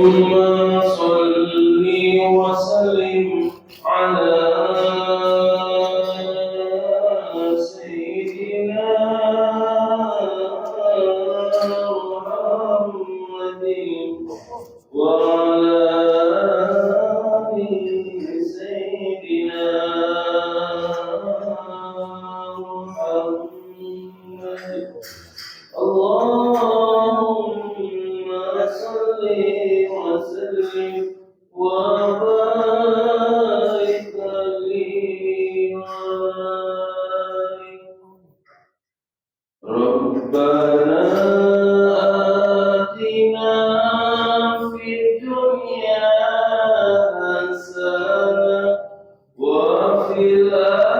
صل وسلم على سيدنا محمد وعلى آل سيدنا محمد. اللهم صل وسلم وبارك عليه وبارك. ربنا آتنا في الدنيا حسنة وفي الآخرة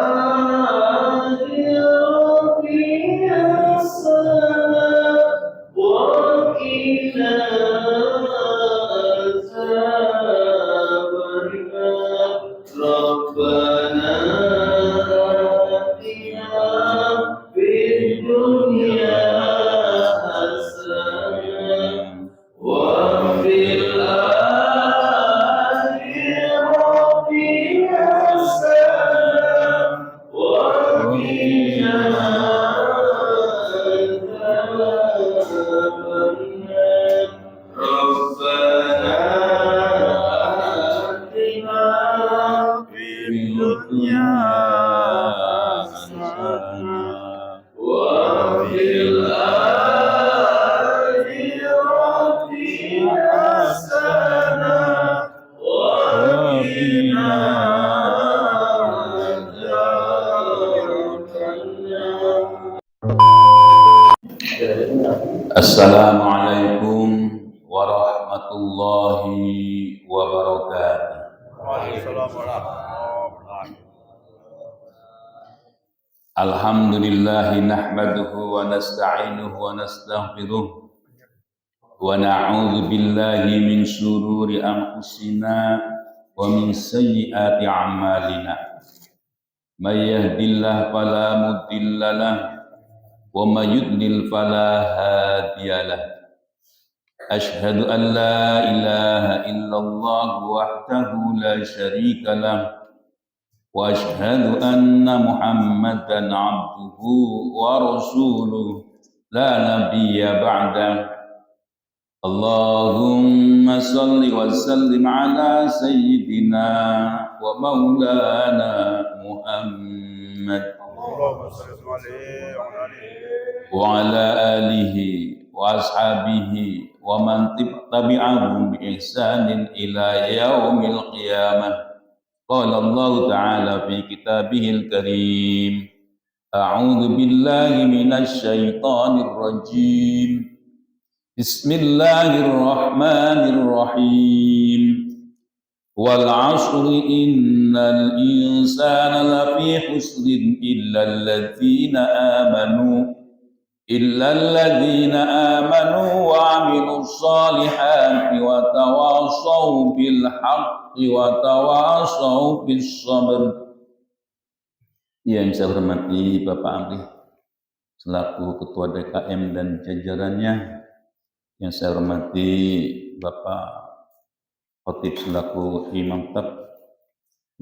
حسنة وقنا عذاب النار. ربنا آتنا في الدنيا حسنة وفي الآخرة حسنة وقنا عذاب النار. ربنا آتنا في الدنيا حسنة وفي الآخرة حسنة وقنا عذاب النار. Assalamualaikum warahmatullahi wabarakatuh. Alhamdulillahi nahmaduhu wa nasta'inuhu wa nastaghfiruh wa na'udzu billahi min syururi anfusina wa min sayyiati a'malina. May yahdihillahu fala mudilla lahu wa may yudlil fala hadiyalah. Asyhadu an la ilaha illallah wahdahu la syarika lah wa asyhadu anna Muhammadan abduhu wa rasuluh la nabiyya ba'da. Allahumma salli wa sallim ala sayyidina wa maulana Muhammad wa ala alihi wa ashabihi wa man tabi'ahum bi ihsanin ila yaumil qiyamah. Qala Allah ta'ala fi kitabihil karim, a'udzu billahi minasy syaithanir rajim. Bismillahirrahmanirrahim. Wal 'asri innal insana lafi khusrin illa alladzina amanu wa 'amilus solihati wa tawashaw bil haqqi wa tawashaw bis sabr. Yang saya hormati Bapak Amri selaku Ketua DKM dan jajarannya, yang saya hormati Bapak Khatib selaku Imam Tab,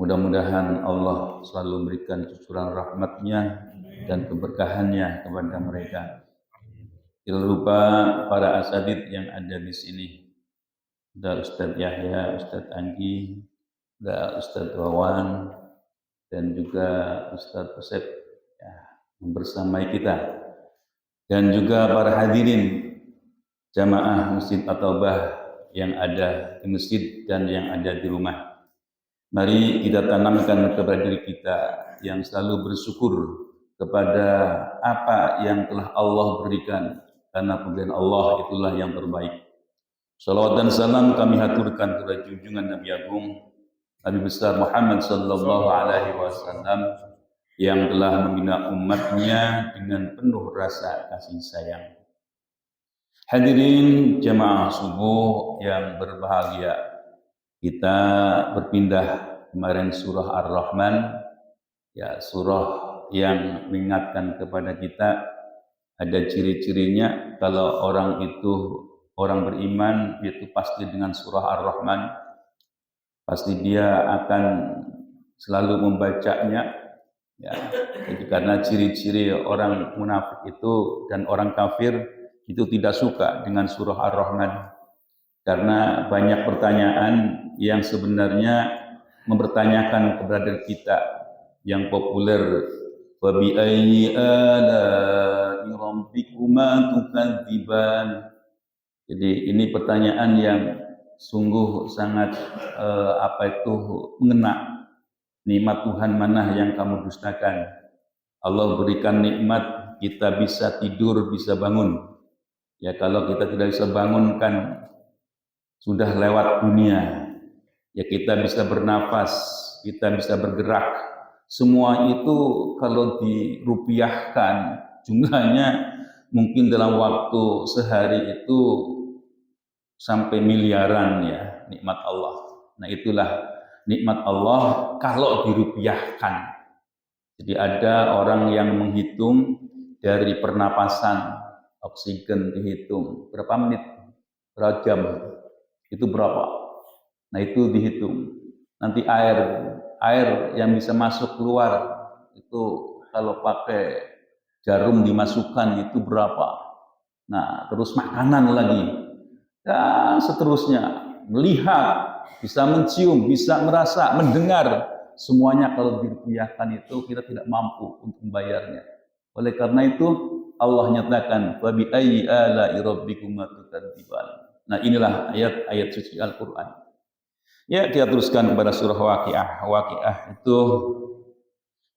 mudah-mudahan Allah selalu memberikan cucuran rahmatnya dan keberkahannya kepada mereka. Tidak lupa para asatidz yang ada di sini, ada Ustadz Yahya, Ustadz Anggi, ada Ustadz Wawan, dan juga Ustadz Asep ya, bersamai kita, dan juga para hadirin jamaah Masjid At-Taubah yang ada di masjid dan yang ada di rumah. Mari kita tanamkan kepada diri kita yang selalu bersyukur kepada apa yang telah Allah berikan, karena pemberian Allah itulah yang terbaik. Salawat dan salam kami haturkan kepada junjungan Nabi Agung, Nabi besar Muhammad sallallahu alaihi wasallam yang telah membina umatnya dengan penuh rasa kasih sayang. Hadirin jamaah subuh yang berbahagia, kita berpindah kemarin surah Ar-Rahman, ya surah yang mengingatkan kepada kita ada ciri-cirinya kalau orang itu orang beriman itu pasti dengan surah Ar-Rahman, pasti dia akan selalu membacanya. Ya, jadi karena ciri-ciri orang munafik itu dan orang kafir itu tidak suka dengan surah Ar-Rahman, karena banyak pertanyaan yang sebenarnya mempertanyakan keberadaan kita. Yang populer, wa bi ayyi ala'i rabbikuma tukadziban. Jadi ini pertanyaan yang sungguh sangat mengena. Nikmat Tuhan mana yang kamu dustakan? Allah berikan nikmat, kita bisa tidur, bisa bangun. Ya kalau kita tidak bisa bangun kan sudah lewat dunia. Ya kita bisa bernafas, kita bisa bergerak. Semua itu kalau dirupiahkan jumlahnya mungkin dalam waktu sehari itu sampai miliaran ya nikmat Allah. Nah itulah nikmat Allah kalau dirupiahkan. Jadi ada orang yang menghitung dari pernapasan, oksigen dihitung berapa menit, berapa jam, itu berapa. Nah itu dihitung. Nanti air yang bisa masuk keluar itu kalau pakai jarum dimasukkan itu berapa. Nah terus makanan lagi dan seterusnya. Melihat, bisa mencium, bisa merasa, mendengar, semuanya kalau dirupiahkan itu kita tidak mampu untuk membayarnya. Oleh karena itu Allah nyatakan wa bi ayyi ala'i rabbikuma tukadziban. Nah inilah ayat-ayat suci Al-Qur'an. Ya kita teruskan kepada surah Waqiah. Waqiah itu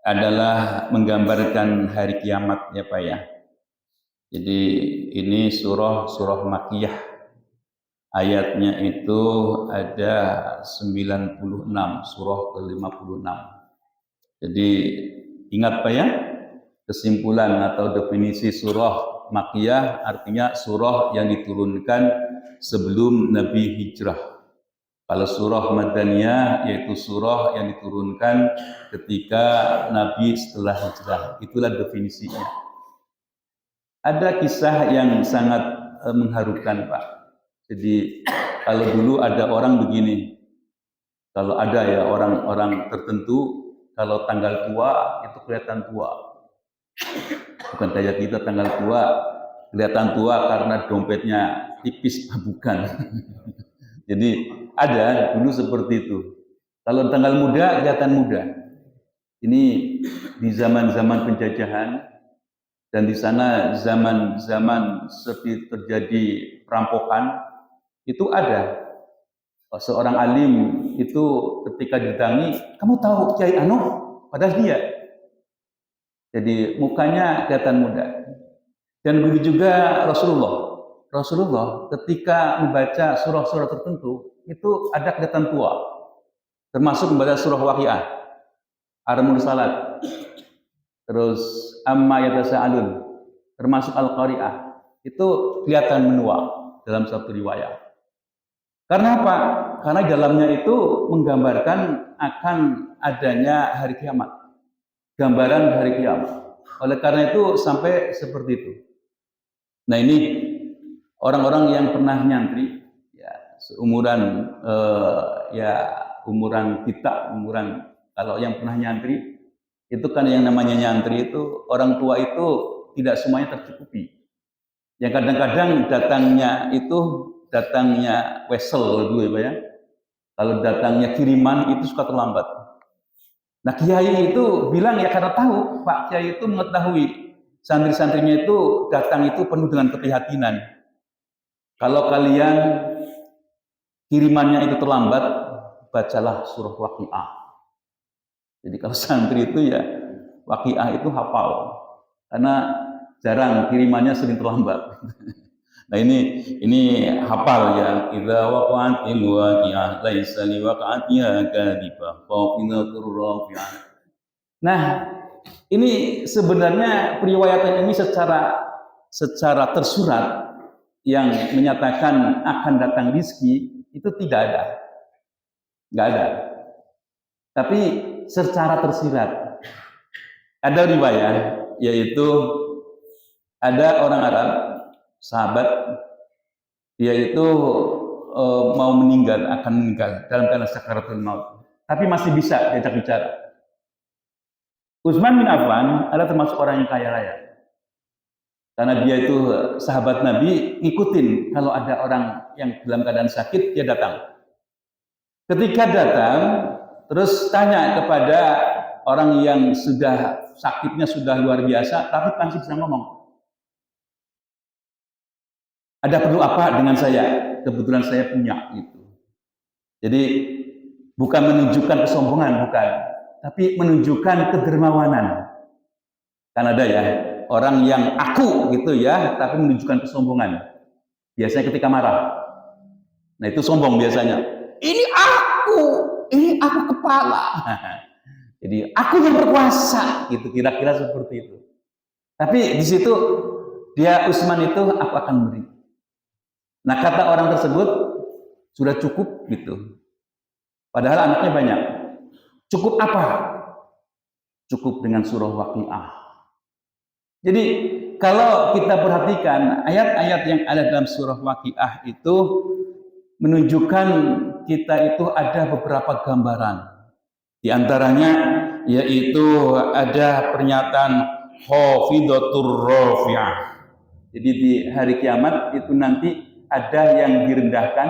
adalah menggambarkan hari kiamat ya Pak ya. Jadi ini surah Makkiyah. Ayatnya itu ada 96, surah ke-56. Jadi ingat Pak ya, kesimpulan atau definisi surah Makkiyah artinya surah yang diturunkan sebelum Nabi hijrah. Kalau surah Madaniyah yaitu surah yang diturunkan ketika Nabi setelah hijrah. Itulah definisinya. Ada kisah yang sangat mengharukan Pak. Jadi kalau dulu ada orang begini, kalau ada ya orang-orang tertentu, kalau tanggal tua itu kelihatan tua. Bukan kayak kita tanggal tua kelihatan tua karena dompetnya tipis, bukan. Jadi ada dulu seperti itu. Kalau tanggal muda kelihatan muda. Ini di zaman-zaman penjajahan dan di sana zaman-zaman seperti terjadi perampokan. Itu ada seorang alim itu ketika didatangi, kamu tahu Kiai Anu? Padahal dia. Jadi mukanya kelihatan muda. Dan begitu juga Rasulullah ketika membaca surah-surah tertentu itu ada kelihatan tua. Termasuk membaca surah Waqiah, Ar-Mursalat, terus Amma Yatasa'alun, termasuk Al-Qari'ah. Itu kelihatan menua dalam satu riwayat. Karena apa? Karena dalamnya itu menggambarkan akan adanya hari kiamat. Gambaran hari kiamat. Oleh karena itu sampai seperti itu. Nah ini orang-orang yang pernah nyantri, ya seumuran umuran kita, kalau yang pernah nyantri, itu kan yang namanya nyantri itu orang tua itu tidak semuanya tercukupi. Yang kadang-kadang datangnya wesel dulu ya Pak ya. Kalau datangnya kiriman itu suka terlambat. Nah Kiai itu bilang ya karena tahu Pak Kiai itu mengetahui santri-santrinya itu datang itu penuh dengan keprihatinan. Kalau kalian kirimannya itu terlambat, bacalah surah Waqiah. Jadi kalau santri itu ya Waqiah itu hafal. Karena jarang kirimannya sering terlambat. Nah ini hafal ya. Idza waqa'atil waqi'ah laisa liwaqa'atiha kadhibah faqidatur rafi'ah. Nah, ini sebenarnya periwayatan ini secara tersurat yang menyatakan akan datang rizki itu tidak ada. Enggak ada. Tapi secara tersirat ada riwayat yaitu ada orang Arab sahabat dia itu mau meninggal, akan meninggal dalam keadaan sakaratul maut, tapi masih bisa diajak bicara. Utsman bin Affan adalah termasuk orang yang kaya raya. Karena dia itu sahabat Nabi, ngikutin kalau ada orang yang dalam keadaan sakit, dia datang. Ketika datang, terus tanya kepada orang yang sudah sakitnya sudah luar biasa, tapi masih bisa ngomong. Ada perlu apa dengan saya? Kebetulan saya punya itu. Jadi bukan menunjukkan kesombongan, bukan, tapi menunjukkan kedermawanan. Kan ada ya orang yang aku gitu ya, tapi menunjukkan kesombongan. Biasanya ketika marah. Nah itu sombong biasanya. Ini aku kepala. Jadi aku yang berkuasa, gitu kira-kira seperti itu. Tapi di situ dia Utsman itu aku akan beri. Nah kata orang tersebut sudah cukup gitu. Padahal anaknya banyak. Cukup apa? Cukup dengan surah Waqiah. Jadi kalau kita perhatikan ayat-ayat yang ada dalam surah Waqiah itu menunjukkan kita itu ada beberapa gambaran. Di antaranya yaitu ada pernyataan khafidatur rafi'ah. Jadi di hari kiamat itu nanti ada yang direndahkan,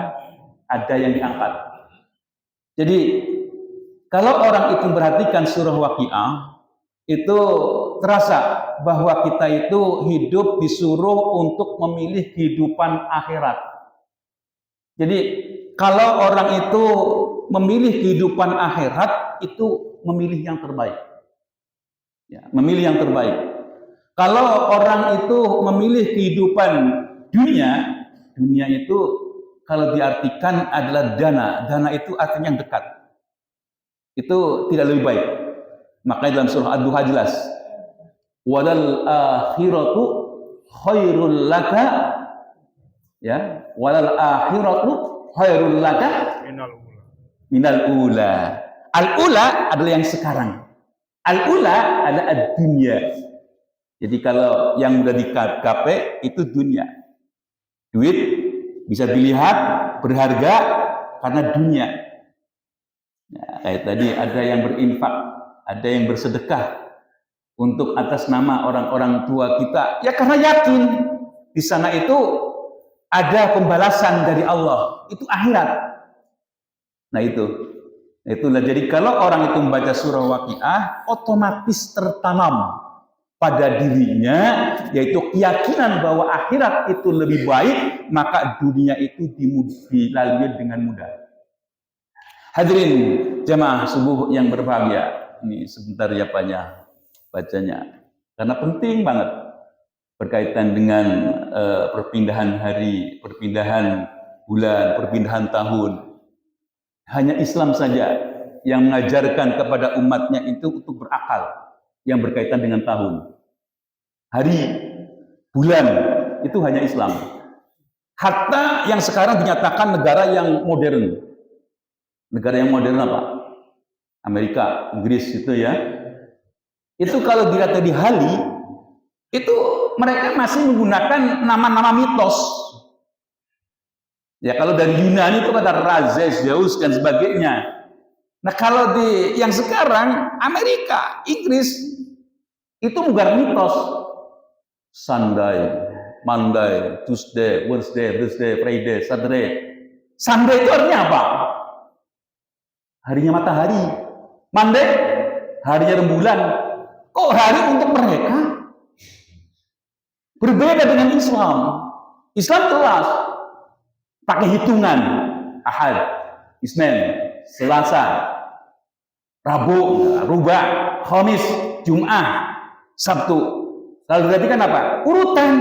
ada yang diangkat. Jadi kalau orang itu memperhatikan surah Waqiah, itu terasa bahwa kita itu hidup disuruh untuk memilih kehidupan akhirat. Jadi kalau orang itu memilih kehidupan akhirat, itu memilih yang terbaik. Ya, memilih yang terbaik. Kalau orang itu memilih kehidupan dunia, dunia itu kalau diartikan adalah dana itu artinya yang dekat. Itu tidak lebih baik. Makanya dalam surah Ad-Duha jelas, walal akhiratu khairul laka, ya, walal akhiratu khairul laka minal ula. Al-ula adalah yang sekarang. Al-ula adalah ad-dunya. Jadi kalau yang udah dikape itu dunia. Duit bisa dilihat berharga karena dunia. Ya, kayak tadi ada yang berinfak, ada yang bersedekah untuk atas nama orang-orang tua kita. Ya karena yakin di sana itu ada pembalasan dari Allah. Itu akhirat. Nah itulah. Jadi kalau orang itu membaca surah Waqiah, otomatis tertanam pada dirinya yaitu keyakinan bahwa akhirat itu lebih baik, maka dunia itu dilalui dengan mudah. Hadirin jamaah subuh yang berbahagia, ini sebentar ya bacanya karena penting banget berkaitan dengan perpindahan hari, perpindahan bulan, perpindahan tahun. Hanya Islam saja yang mengajarkan kepada umatnya itu untuk berakal yang berkaitan dengan tahun, hari, bulan, itu hanya Islam. Hatta yang sekarang dinyatakan negara yang modern. Negara yang modern apa? Amerika, Inggris itu ya. Itu kalau dilihat di Hali, itu mereka masih menggunakan nama-nama mitos. Ya kalau dari Yunani itu ada Razes, Zeus dan sebagainya. Nah kalau di yang sekarang Amerika, Inggris itu bukan mitos. Sunday, Monday, Tuesday, Wednesday, Thursday, Friday, Saturday. Sunday itu artinya apa? Harinya matahari. Monday, harinya rembulan. Kok hari untuk mereka berbeda dengan Islam? Islam jelas pakai hitungan Ahad, Isnin, Selasa, Rabu, Rubah, Khamis, Jum'ah, Sabtu. Lalu berarti kan apa? Urutan.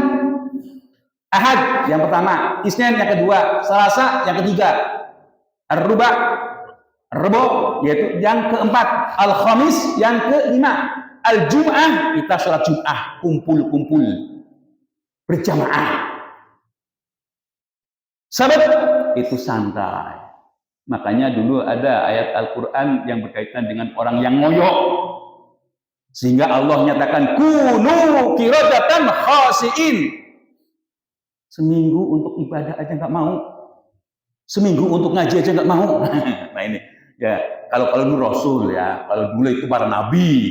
Ahad yang pertama, Isnin yang kedua, Selasa yang ketiga, Ar-Rubah, Rabu yaitu yang keempat, Al-Khamis yang kelima, Al-Jum'ah kita sholat Jum'ah, kumpul-kumpul berjamaah. Sabat itu santai. Makanya dulu ada ayat Al-Quran yang berkaitan dengan orang yang ngoyo. Sehingga Allah nyatakan kunu kirodatan khasiin. Seminggu untuk ibadah aja nggak mau. Seminggu untuk ngaji aja nggak mau. Nah ini, ya kalau dulu Rasul ya, kalau dulu itu para nabi,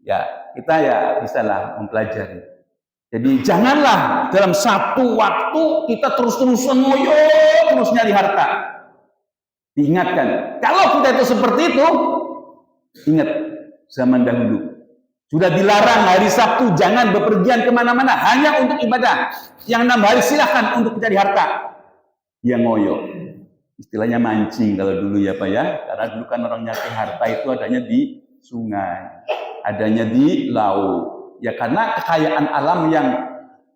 ya kita ya bisalah mempelajari. Jadi janganlah dalam satu waktu kita terus-terusan ngoyo, terus nyari harta. Diingatkan, kalau kita itu seperti itu, ingat zaman dahulu. Sudah dilarang hari Sabtu, jangan bepergian kemana-mana, hanya untuk ibadah. Yang 6 hari silahkan untuk mencari harta. Yang ngoyo. Istilahnya mancing kalau dulu ya Pak ya. Karena dulu kan orang nyari harta itu adanya di sungai. Adanya di laut. Ya karena kekayaan alam yang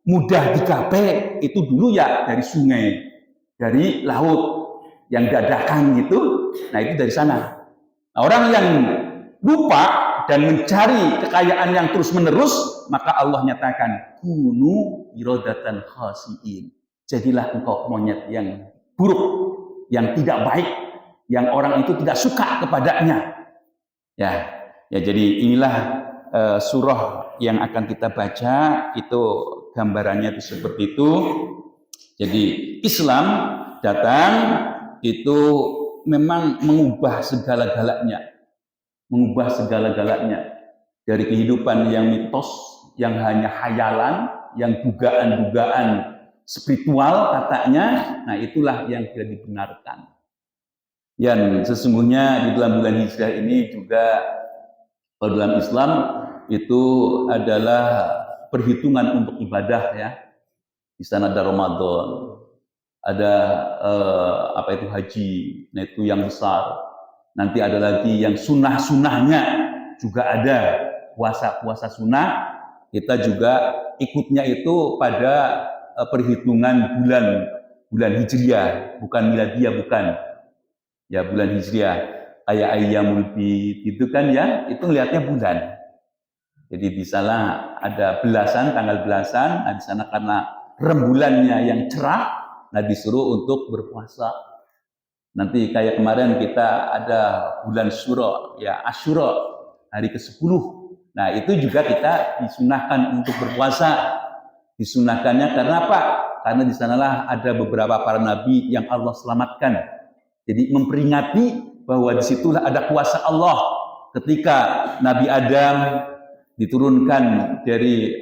mudah digapai itu dulu ya dari sungai. Dari laut. Yang dadakan gitu. Nah itu dari sana. Nah, orang yang lupa dan mencari kekayaan yang terus-menerus, maka Allah nyatakan, kunu irodatan khasiin. Jadilah engkau monyet yang buruk, yang tidak baik, yang orang itu tidak suka kepadanya. Ya jadi inilah surah yang akan kita baca, itu gambarannya itu seperti itu. Jadi Islam datang itu memang mengubah segala-galanya. Mengubah segala-galanya dari kehidupan yang mitos, yang hanya hayalan, yang dugaan-dugaan spiritual katanya, nah itulah yang tidak dibenarkan. Dan sesungguhnya di dalam bulan Hijrah ini juga, kalau dalam Islam itu adalah perhitungan untuk ibadah ya. Di sana ada Ramadan, ada haji, nah itu yang besar. Nanti ada lagi yang sunnah-sunnahnya juga ada, puasa sunnah. Kita juga ikutnya itu pada perhitungan bulan Hijriah, bukan Miladiah, bukan. Ya bulan Hijriah, kayak Ayyamul Bid itu kan ya, itu lihatnya bulan. Jadi di sana ada tanggal belasan, nah di sana karena rembulannya yang cerah, nah disuruh untuk berpuasa. Nanti kayak kemarin kita ada bulan Syura, ya Asyura, hari ke-10. Nah itu juga kita disunahkan untuk berpuasa. Disunahkannya karena apa? Karena di sanalah ada beberapa para nabi yang Allah selamatkan. Jadi memperingati bahwa disitulah ada kuasa Allah. Ketika Nabi Adam diturunkan dari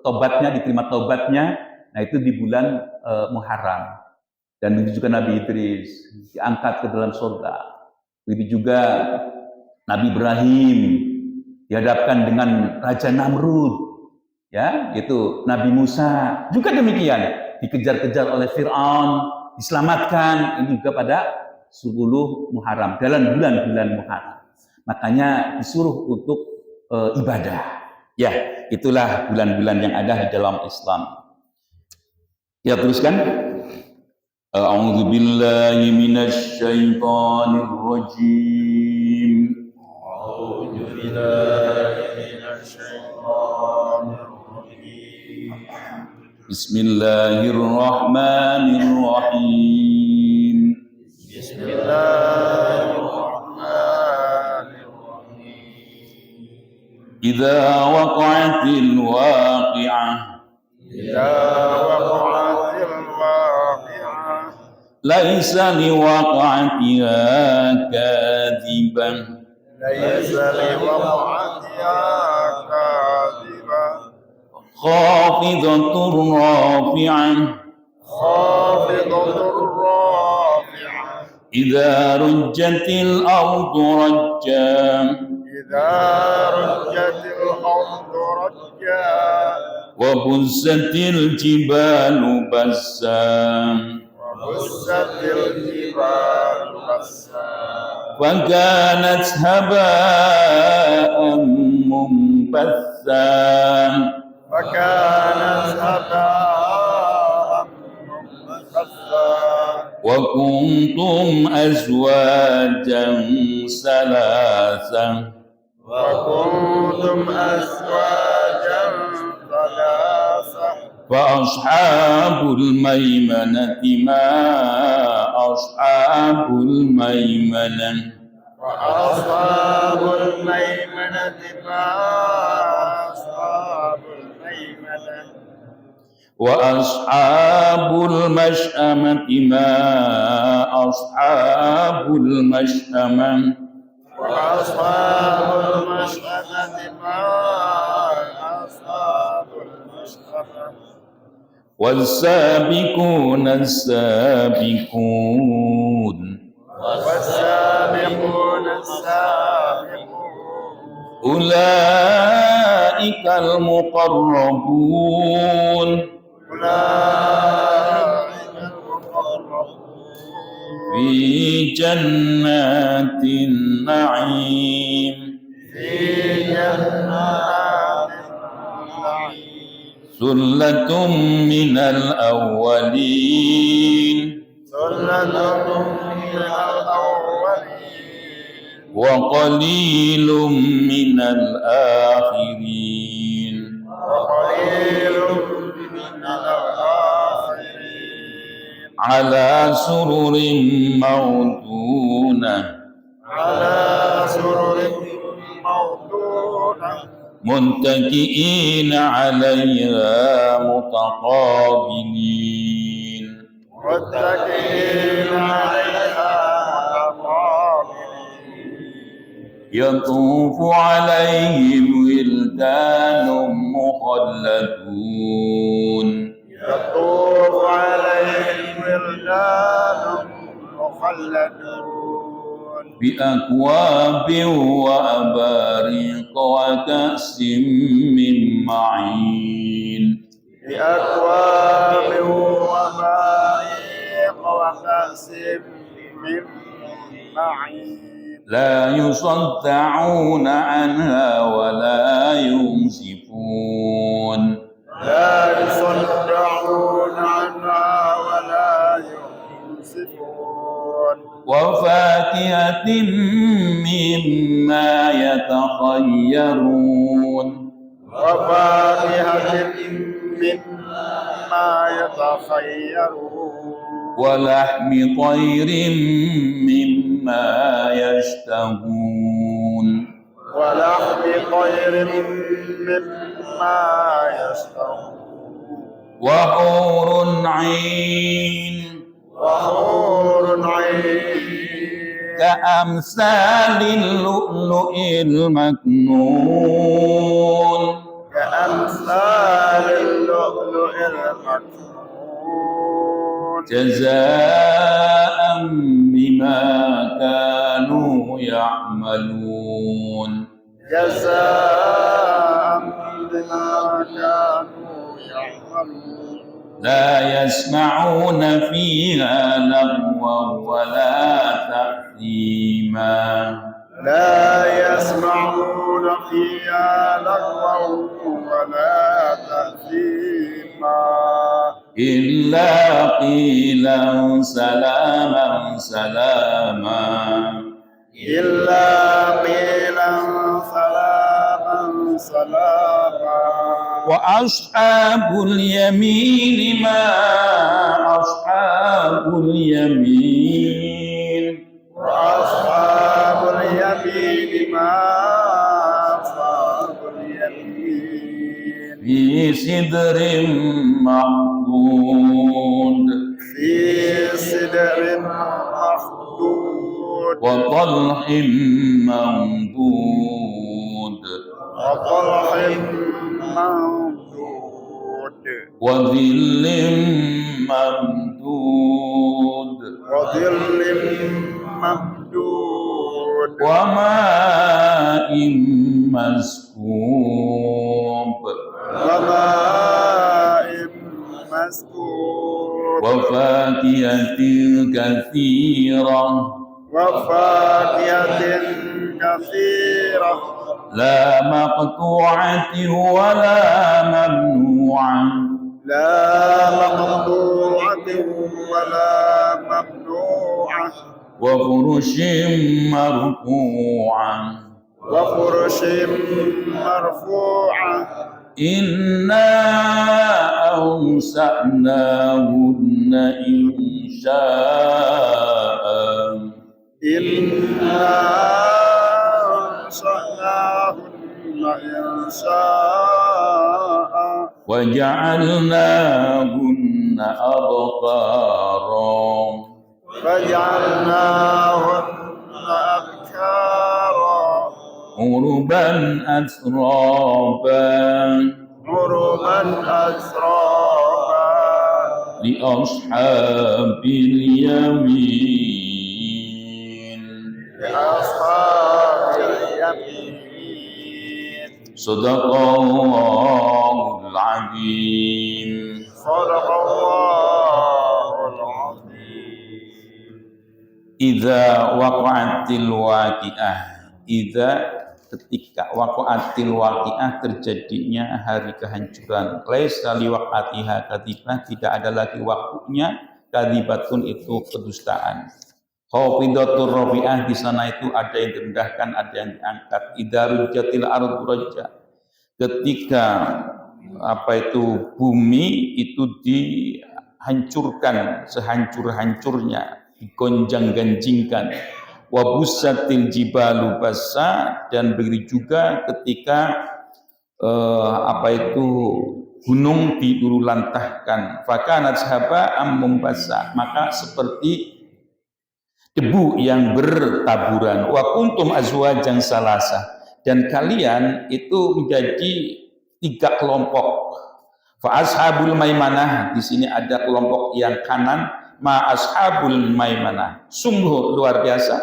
tobatnya, diterima tobatnya, nah itu di bulan Muharram. Dan begitu juga Nabi Idris diangkat ke dalam surga. Begitu juga Nabi Ibrahim dihadapkan dengan Raja Namrud. Ya, itu Nabi Musa juga demikian, dikejar-kejar oleh Fir'aun, diselamatkan, ini juga pada 10 Muharram, dalam bulan-bulan Muharram. Makanya disuruh untuk ibadah. Ya, itulah bulan-bulan yang ada di dalam Islam. Ya, teruskan. A'udzu billahi minasy syaithanir rajim. A'udzu billahi minasy syaithanir rajim. Bismillahirrahmanirrahim. Idza waqa'atil waqi'ah. Laisa liwaqa'atiha kadhibah. Khafidatur rafi'ah. Idza rujjatil ardu rajjan. Wa buzzatil jibalu bassa. فكانت هباء منبثا وكنتم أزواجا ثلاثا فأصحاب الميمنة ما أصحاب الميمنة وأصحاب المشأمة ما أصحاب المشأمة وأصحاب المشأمة ما أصحاب المشأمة والسابقون السابقون والسابقون السابقون أولئك المقربون أولئك المقربون في جنات النعيم في جنات النعيم ثلة من الأولين ثلة من الأولين وقليل من الآخرين وقليل من الآخرين على سرر موضونة على سرر موضونة متكئين عليها متقابلين متكئين عليها متقابلين يطوف عليهم ولدان مخلدون يطوف عليهم ولدان مخلدون بأكواب وأباريق وكأس من معين بأكواب ومائق وكأس من معين لا يصدعون عنها ولا ينزفون لا يصدعون عنها ولا ينزفون وفاكهة مما يتخيرون وفاكهة مما يتخيرون ولحم طير مما يشتهون ولحم طير مما يشتهون وحور عين وحور عين كأمثال اللؤلؤ المكنون كأمثال اللؤلؤ المكنون جزاء بما كانوا يعملون جزاء بما كانوا يعملون لا يسمعون فيها لغوا ولا تأثيما لا يسمعون فيها لغوا ولا تأثيما إلا قيلا سلاما سلاما إلا قيلا سلاما سلاما وأصحاب اليمين ما أصحاب اليمين وأصحاب اليمين ما أصحاب اليمين في سدر مخضود في سدر مخضود وطلح منضود وطلح ممدود وظل ممدود وظل ممدود وماء مسكوب وماء مسكوب وفاكهة كثيرة وفاكهة كثيرة لا مقطوعة ولا ممنوعة لا مقطوعة ولا ممنوعة وفرش مرفوعة وفرش مرفوعة إنا أنشأناهن إنشاء إنا أنشأناهن إنشاء وجعلناهن أبكارا فجعلناهن أبكارا عربا أترابا عربا أترابا لأصحاب اليمين لأصحاب اليمين صدق الله العظيم صدق الله العظيم. Idza waqa'atil waqi'ah, idza ketika waqa'atil waqi'ah terjadinya hari kehancuran, laisa liwaqatiha kadhibah, tidak ada lagi waktunya, kadhibatun itu kedustaan. Khafidatur rafi'ah, di sana itu ada yang direndahkan, ada yang diangkat. Idza rujjatil ardu rajja, ketika bumi itu dihancurkan sehancur-hancurnya, digonjang-ganjingkan. Wa bussatil jibalu bassa, dan begitu juga ketika gunung dilululantahkan. Fakanat haba'am mumbassa, maka seperti debu yang bertaburan. Wa kuntum azwajan salasa, dan kalian itu menjadi 3 kelompok. Fa ashabul maimanah, di sini ada kelompok yang kanan, ma ashabul maimanah, sungguh luar biasa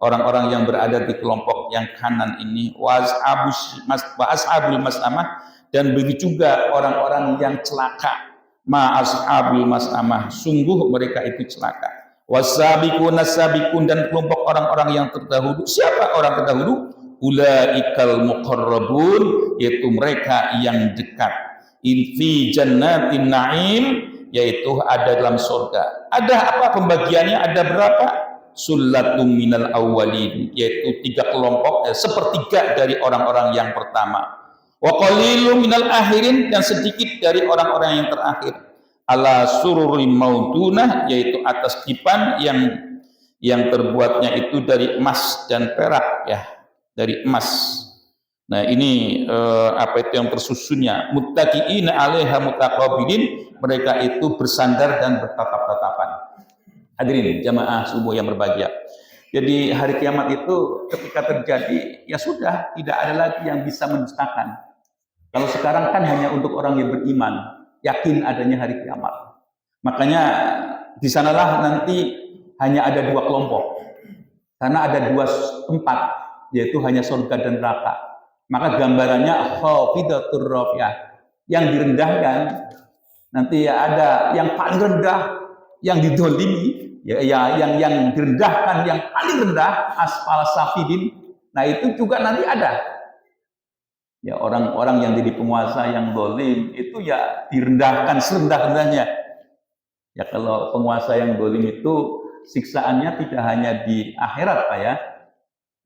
orang-orang yang berada di kelompok yang kanan ini. Wa ashabul mas'amah, dan begitu juga orang-orang yang celaka. Ma ashabul mas'amah, sungguh mereka itu celaka. Wasabiqun nasabiqun, dan kelompok orang-orang yang terdahulu. Siapa orang terdahulu? Ulaikal muqarrabun, yaitu mereka yang dekat. Fi jannatin na'im, yaitu ada dalam surga. Ada apa pembagiannya? Ada berapa? Sullatum minal awwalin, yaitu 3 kelompok, sepertiga dari orang-orang yang pertama. Wa qalilum minal akhirin, dan sedikit dari orang-orang yang terakhir. Ala sururin maudunah, yaitu atas dipan yang terbuatnya itu dari emas dan perak, ya, dari emas. Nah, ini yang tersusunnya. Muttaqiina 'alaiha mutaqabilin, mereka itu bersandar dan bertatap-tatapan. Hadirin jamaah subuh yang berbahagia. Jadi hari kiamat itu ketika terjadi, ya sudah, tidak ada lagi yang bisa mendustakan. Kalau sekarang kan hanya untuk orang yang beriman, yakin adanya hari kiamat. Makanya di sanalah nanti hanya ada 2 kelompok. Karena ada 2 tempat, yaitu hanya surga dan neraka. Maka gambarannya khafidatur rafi'ah, yang direndahkan. Nanti ya ada yang paling rendah, yang didolimi, yang direndahkan, yang paling rendah, asfal safidin. Nah itu juga nanti ada. Ya, orang-orang yang jadi penguasa yang zalim itu ya direndahkan serendah-rendahnya. Ya, kalau penguasa yang zalim itu siksaannya tidak hanya di akhirat, Pak ya.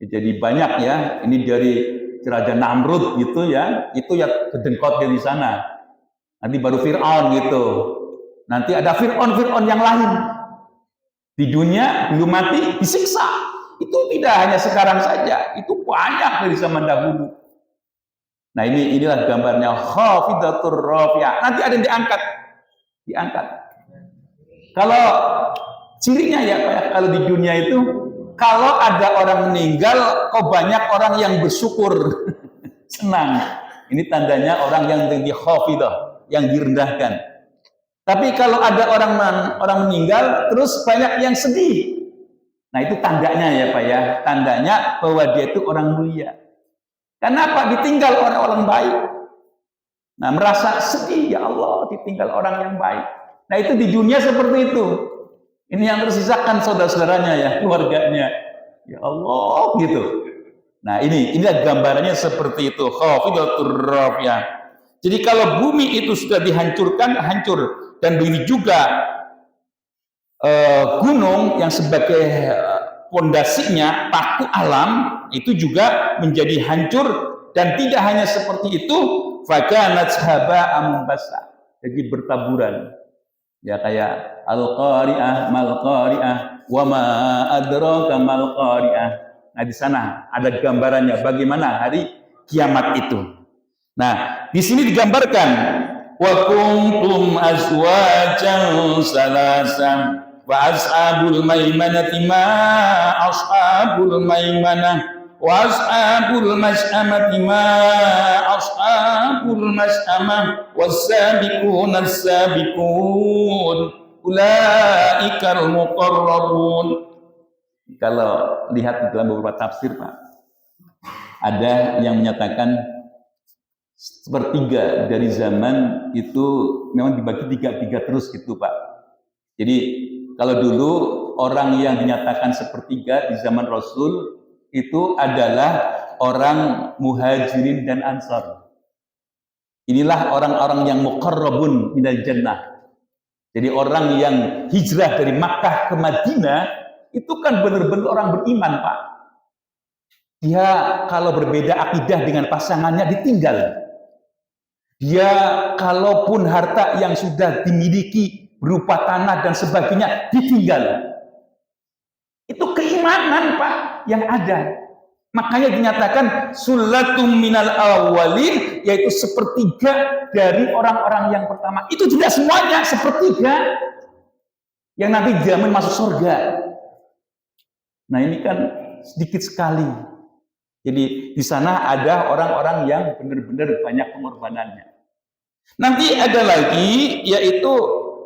Jadi banyak ya. Ini dari Raja Namrud gitu ya. Itu ya kedengkot di sana. Nanti baru Fir'aun gitu. Nanti ada Fir'aun yang lain. Di dunia belum mati disiksa. Itu tidak hanya sekarang saja. Itu banyak dari zaman dahulu. Nah, inilah gambarnya khafidatur rafi'ah. Nanti ada yang diangkat. Kalau cirinya ya Pak, kalau di dunia itu, kalau ada orang meninggal, kok banyak orang yang bersyukur, senang. Ini tandanya orang yang di khafidah, yang direndahkan. Tapi kalau ada orang meninggal, terus banyak yang sedih. Nah, itu tandanya ya Pak ya, tandanya bahwa dia itu orang mulia. Kenapa? Ditinggal orang-orang baik. Nah, merasa sedih, ya Allah, ditinggal orang yang baik. Nah, itu di dunia seperti itu. Ini yang tersisakan saudara-saudaranya ya, keluarganya. Ya Allah, gitu. Nah, inilah gambarannya seperti itu. Khafidatur rafi'ah. Jadi kalau bumi itu sudah dihancurkan, hancur. Dan begitu juga gunung yang sebagai pondasinya paku alam itu juga menjadi hancur, dan tidak hanya seperti itu, fakanat haba'am mumbassa, jadi bertaburan. Ya kayak al-qari'ah mal qari'ah wa ma adraka mal qari'ah. Nah, di sana ada gambarannya bagaimana hari kiamat itu. Nah, di sini digambarkan wa kuntum azwajan salasan wa ashabul maimanati ma ashabul maimanah wa ashabul mas'amati ma ashabul mas'amah was-sabiquna as-sabiqun ulaikal muqarrabun. Kalau lihat dalam beberapa tafsir, Pak, ada yang menyatakan sepertiga dari zaman itu memang dibagi tiga terus gitu, Pak. Jadi kalau dulu orang yang dinyatakan sepertiga di zaman Rasul itu adalah orang muhajirin dan ansar. Inilah orang-orang yang muqarrabun minal jannah. Jadi orang yang hijrah dari Makkah ke Madinah itu kan benar-benar orang beriman, Pak. Dia kalau berbeda akidah dengan pasangannya ditinggal. Dia kalaupun harta yang sudah dimiliki berupa tanah dan sebagainya ditinggal. Itu keimanan, Pak, yang ada. Makanya dinyatakan sulatum minal awwalin, yaitu sepertiga dari orang-orang yang pertama. Itu tidak semuanya sepertiga yang nanti dijamin masuk surga. Nah, ini kan sedikit sekali. Jadi di sana ada orang-orang yang benar-benar banyak pengorbanannya. Nanti ada lagi, yaitu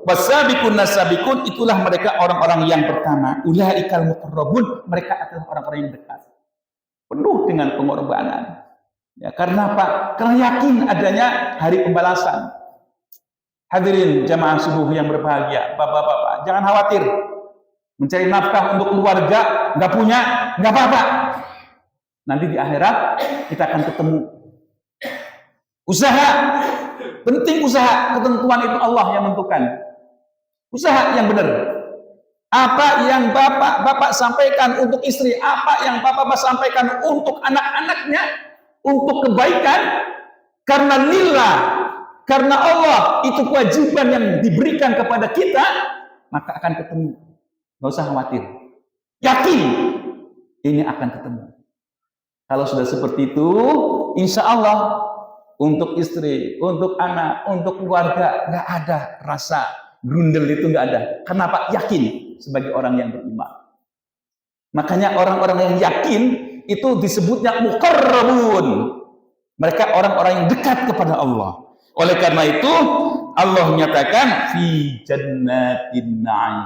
wasabiqun nasabikun, itulah mereka orang-orang yang pertama. Ulaikal muqarrabun, mereka adalah orang-orang yang dekat. Penuh dengan pengorbanan. Ya, karena apa? Karena yakin adanya hari pembalasan. Hadirin jamaah subuh yang berbahagia, bapak-bapak, jangan khawatir. Mencari nafkah untuk keluarga, nggak punya, nggak apa-apa. Nanti di akhirat kita akan ketemu. Usaha, penting usaha, ketentuan itu Allah yang menentukan. Usaha yang benar. Apa yang bapak sampaikan untuk istri, apa yang bapak sampaikan untuk anak-anaknya, untuk kebaikan, karena lillah, karena Allah, itu kewajiban yang diberikan kepada kita, maka akan ketemu. Nggak usah khawatir. Yakin ini akan ketemu. Kalau sudah seperti itu, insya Allah untuk istri, untuk anak, untuk keluarga, nggak ada rasa grundel, itu nggak ada. Kenapa? Yakin sebagai orang yang beriman. Makanya orang-orang yang yakin itu disebutnya muqarrabun. Mereka orang-orang yang dekat kepada Allah. Oleh karena itu Allah menyatakan fi jannatin na'im,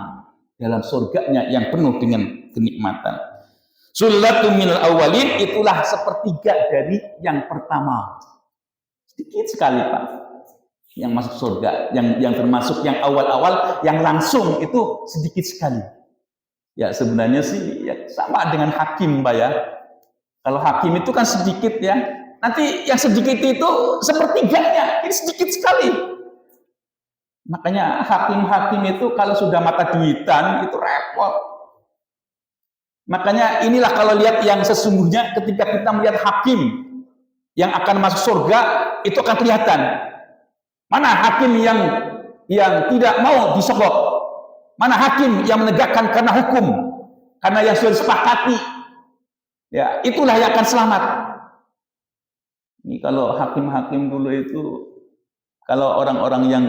dalam surganya yang penuh dengan kenikmatan. Sulatum minal awwalin, itulah sepertiga dari yang pertama. Sedikit sekali, Pak, yang masuk surga, yang termasuk yang awal-awal, yang langsung itu sedikit sekali. Ya sebenarnya sih ya, sama dengan hakim, Pak, ya. Kalau hakim itu kan sedikit, ya. Nanti yang sedikit itu sepertiganya, ini sedikit sekali. Makanya hakim-hakim itu kalau sudah mata duitan itu repot. Makanya inilah kalau lihat yang sesungguhnya, ketika kita melihat hakim yang akan masuk surga, itu akan kelihatan. Mana hakim yang tidak mau disogok? Mana hakim yang menegakkan karena hukum, karena yang sudah disepakati? Ya, itulah yang akan selamat. Ini kalau hakim-hakim dulu itu, kalau orang-orang yang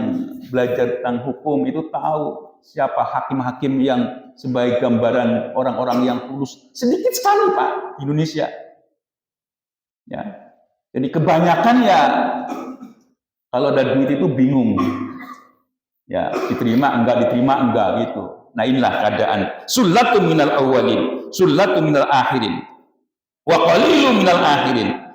belajar tentang hukum itu tahu siapa hakim-hakim yang sebagai gambaran orang-orang yang tulus. Sedikit sekali, Pak, di Indonesia. Ya. Jadi kebanyakan ya kalau ada duit itu bingung. Ya, diterima enggak gitu. Nah, inilah keadaan. Sullatun minal awwalin, sullatun minal akhirin, wa qalilun minal akhirin.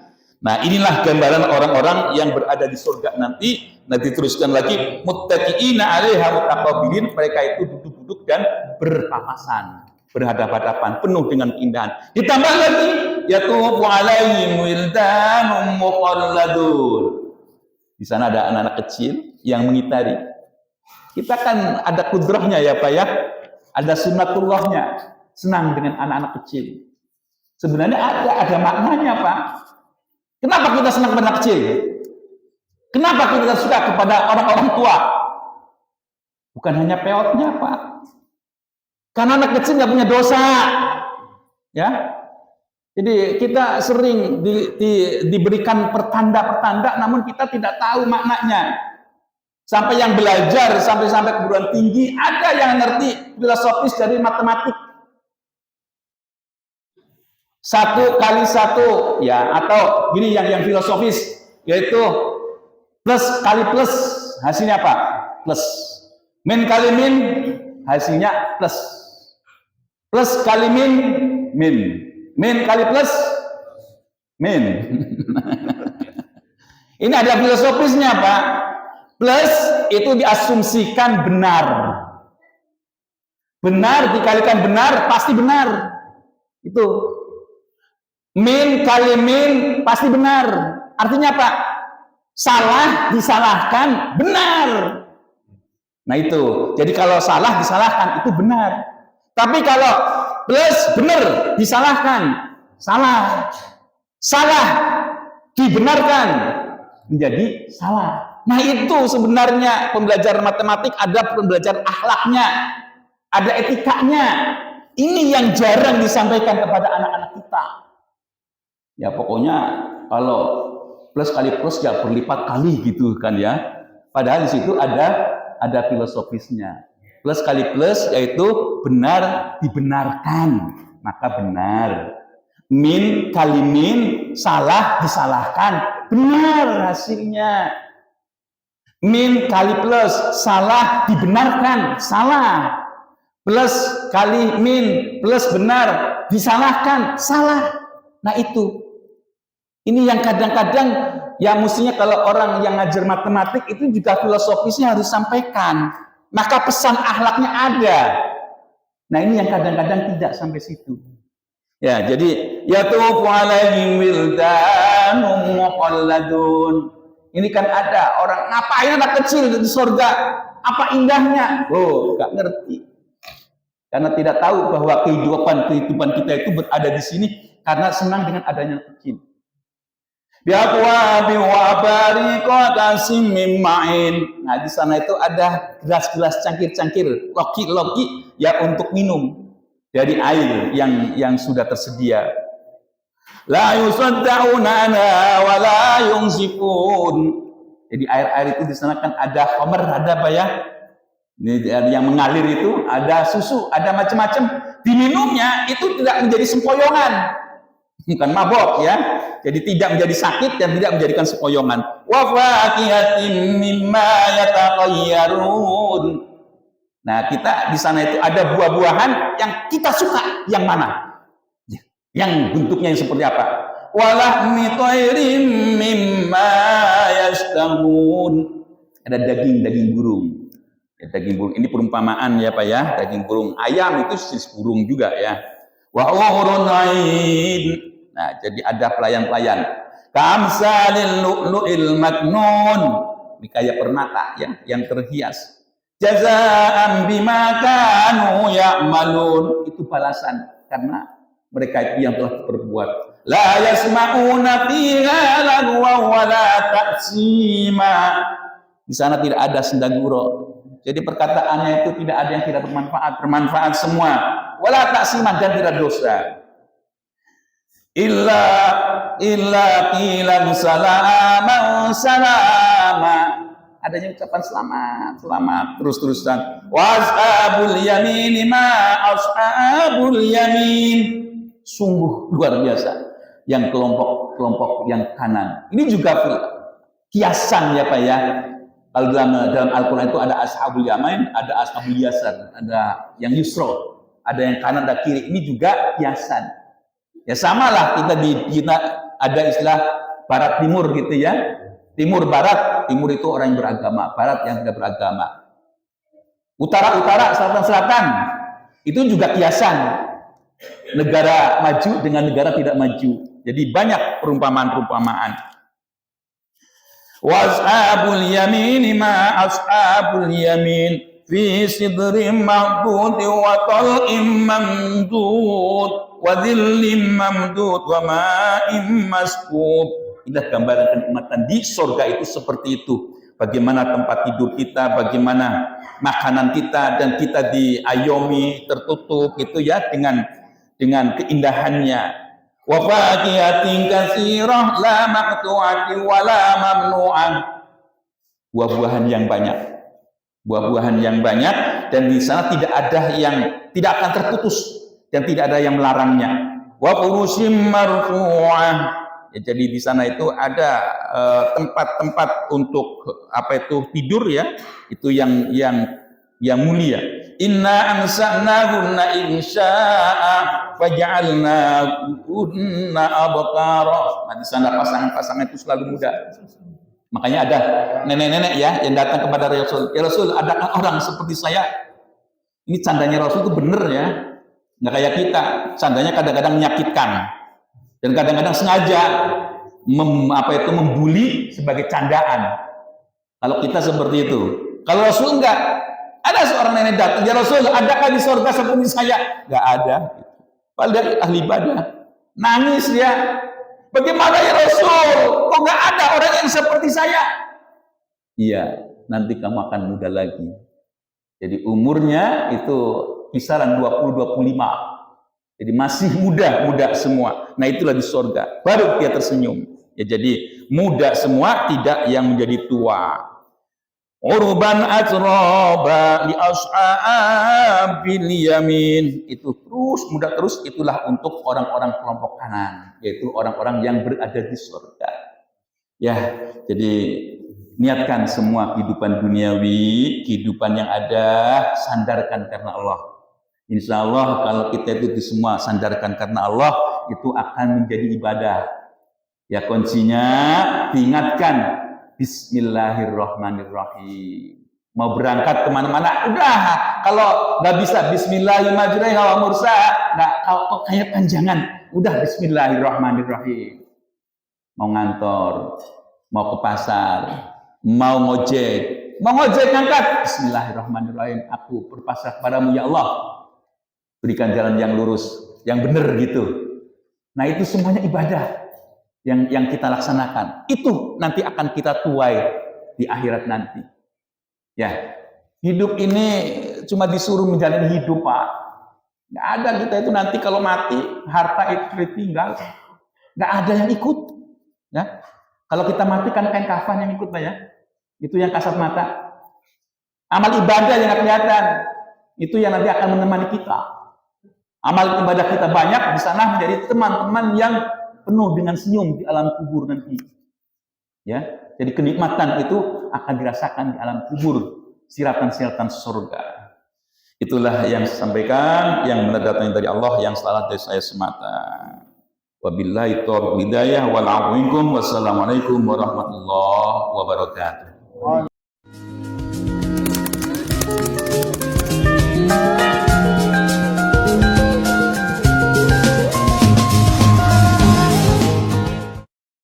Nah, inilah gambaran orang-orang yang berada di surga nanti. Nah, diteruskan lagi, muttaqiina 'alaiha mutaqabilin, mereka itu duduk-duduk dan berpapasan, berhadapan-hadapan, penuh dengan keindahan. Ditambah lagi, yatufu 'alaihim wildanun muqalladun. Di sana ada anak-anak kecil yang mengitari. Kita kan ada kudrahnya, ya Pak, ya. Ada sunnatullahnya, senang dengan anak-anak kecil. Sebenarnya ada maknanya, Pak. Kenapa kita senang pada anak kecil? Kenapa kita suka kepada orang-orang tua? Bukan hanya peotnya, Pak. Karena anak kecil nggak punya dosa, ya. Jadi kita sering diberikan pertanda-pertanda, namun kita tidak tahu maknanya. Sampai yang belajar sampai perguruan tinggi, ada yang ngerti filosofis dari matematik. 1 kali 1 ya, atau gini yang filosofis, yaitu plus kali plus hasilnya apa? Plus. Min kali min hasilnya plus. Plus kali min, min. Min kali plus, min. Ini ada filosofisnya, Pak. Plus itu diasumsikan benar. Benar dikalikan benar, pasti benar. Itu. Min kali min, pasti benar. Artinya apa? Salah disalahkan, benar. Nah itu. Jadi kalau salah disalahkan, itu benar. Tapi kalau plus benar disalahkan, salah. Salah dibenarkan, menjadi salah. Nah itu sebenarnya pembelajaran matematik, ada pembelajaran akhlaknya, ada etikanya. Ini yang jarang disampaikan kepada anak-anak kita. Ya pokoknya kalau plus kali plus ya berlipat kali gitu kan ya. Padahal di situ ada filosofisnya. Plus kali plus yaitu benar dibenarkan, maka benar. Min kali min, salah disalahkan, benar hasilnya. Min kali plus, salah dibenarkan, salah. Plus kali min, plus benar, disalahkan, salah. Nah itu. Ini yang kadang-kadang, ya mestinya kalau orang yang ngajar matematik itu juga filosofisnya harus sampaikan. Maka pesan akhlaknya ada. Nah ini yang kadang-kadang tidak sampai situ. Ya, jadi yatufu alaihim wildanun mukhalladun. Ini kan ada orang ngapain anak kecil di surga? Apa indahnya? Oh, nggak ngerti. Karena tidak tahu bahwa kehidupan kita itu berada di sini karena senang dengan adanya kecil. Biaqwabi wa bariqatasim min ma'in. Nah, di sana itu ada gelas-gelas cangkir-cangkir, loki-loki ya untuk minum dari air yang sudah tersedia. La yusaddauna wa la yunzifun. Jadi air-air itu di sana kan ada khamr, ada apa ya? Ini yang mengalir itu, ada susu, ada macam-macam. Diminumnya itu tidak menjadi sempoyongan. Bukan mabok ya. Jadi tidak menjadi sakit dan tidak menjadikan sempoyongan. Wa faqihatin mimma yataqayyarun. Nah, kita di sana itu ada buah-buahan yang kita suka, yang mana? Yang bentuknya yang seperti apa? Walahmi thairim mimma yashtahun. Ada daging burung. Ya, daging burung ini perumpamaan ya Pak ya, daging burung. Ayam itu jenis burung juga ya. Wa urun ain. Nah, jadi ada pelayan-pelayan. Kamsalil lu'lu'il maknun. Ini kayak permata ya, yang terhias. Jazaa'an bima kanu ya'malun. Itu balasan karena mereka itu yang telah berbuat. La yasma'una fiha lagwa wa la ta'sima. Di sana tidak ada sendaguro. Jadi perkataannya itu tidak ada yang tidak bermanfaat semua. Wala ta'sima dan tidak dosa. Illa qilan salaman salama. Adanya ucapan selamat terus-terusan. Washabul yamin ma ashabul yamin. Sungguh luar biasa yang kelompok yang kanan. Ini juga kiasan ya Pak ya. Kalau dalam Al-Qur'an itu ada ashabul yamin, ada ashabul yasar, ada yang yusro, ada yang kanan dan kiri. Ini juga kiasan. Ya samalah kita ada istilah barat timur gitu ya. Timur barat, timur itu orang yang beragama, barat yang tidak beragama. Utara, selatan, itu juga kiasan. Negara maju dengan negara tidak maju. Jadi banyak perumpamaan. Washabul yamin ma ashabul yamin fi sidrim ma'dud wa tal'im mamdud wa dhillim mamdud wa ma'im maskub. Inilah gambaran kenikmatan di surga itu seperti itu. Bagaimana tempat tidur kita, bagaimana makanan kita, dan kita diayomi, tertutup gitu ya dengan keindahannya. Wa faqihatin katsirah la maqtu'atin wa la mamnu'ah. buah-buahan yang banyak. Buah-buahan yang banyak, dan di sana tidak ada yang tidak akan terputus dan tidak ada yang melarangnya. Wa furushim marfu'ah. Ya, jadi di sana itu ada tempat-tempat untuk apa itu tidur ya, itu yang mulia. Inna ansa'nahunna insya'a faj'alnahunna abkara. Nah, di sana pasangan-pasangan itu selalu muda. Makanya ada nenek-nenek ya yang datang kepada Rasul. Ya Rasul, adakah orang seperti saya? Ini candanya Rasul itu benar ya. Nggak kayak kita. Candanya kadang-kadang menyakitkan. Dan kadang-kadang sengaja membuli sebagai candaan. Kalau kita seperti itu. Kalau Rasul enggak. Ada seorang nenek datang. Ya Rasul, adakah di surga seperti saya? Nggak ada. Padahal dia ahli ibadah. Nangis dia. Bagaimana ya Rasul? Kok nggak ada orang yang seperti saya? Iya, nanti kamu akan muda lagi. Jadi umurnya itu kisaran 20-25. Jadi masih muda semua. Nah itulah di surga. Baru dia tersenyum. Ya, jadi muda semua, tidak yang menjadi tua. Urban atroba li ashabil yamin. Itu terus muda terus, itulah untuk orang-orang kelompok kanan, yaitu orang-orang yang berada di surga. Ya, jadi niatkan semua kehidupan duniawi, kehidupan yang ada, sandarkan karena Allah. Insya Allah kalau kita itu semua sandarkan karena Allah, itu akan menjadi ibadah. Ya, kuncinya diingatkan. Bismillahirrahmanirrahim. Mau berangkat kemana-mana, udah. Kalau nggak bisa Bismillahirrahmanirrahim, kalau kayak panjangan, udah Bismillahirrahmanirrahim. Mau ngantor, mau ke pasar, mau ngojek ngangkat, Bismillahirrahmanirrahim. Aku berpasrah padamu ya Allah. Berikan jalan yang lurus, yang benar gitu. Nah itu semuanya ibadah. Yang kita laksanakan, itu nanti akan kita tuai di akhirat nanti. Ya, hidup ini cuma disuruh menjalani hidup, Pak. Nggak ada kita itu nanti kalau mati, harta itu ditinggal. Nggak ada yang ikut. Ya, kalau kita mati kan kain kafan yang ikut, Pak ya. Itu yang kasat mata. Amal ibadah yang nggak kelihatan, itu yang nanti akan menemani kita. Amal ibadah kita banyak di sana menjadi teman-teman yang penuh dengan senyum di alam kubur nanti. Ya, jadi kenikmatan itu akan dirasakan di alam kubur, siratan-siratan surga. Itulah yang saya sampaikan, yang benar datangnya dari Allah, yang salah dari saya semata. Wabillahi taufiq hidayah wal 'afwu minkum. Wassalamualaikum warahmatullahi wabarakatuh.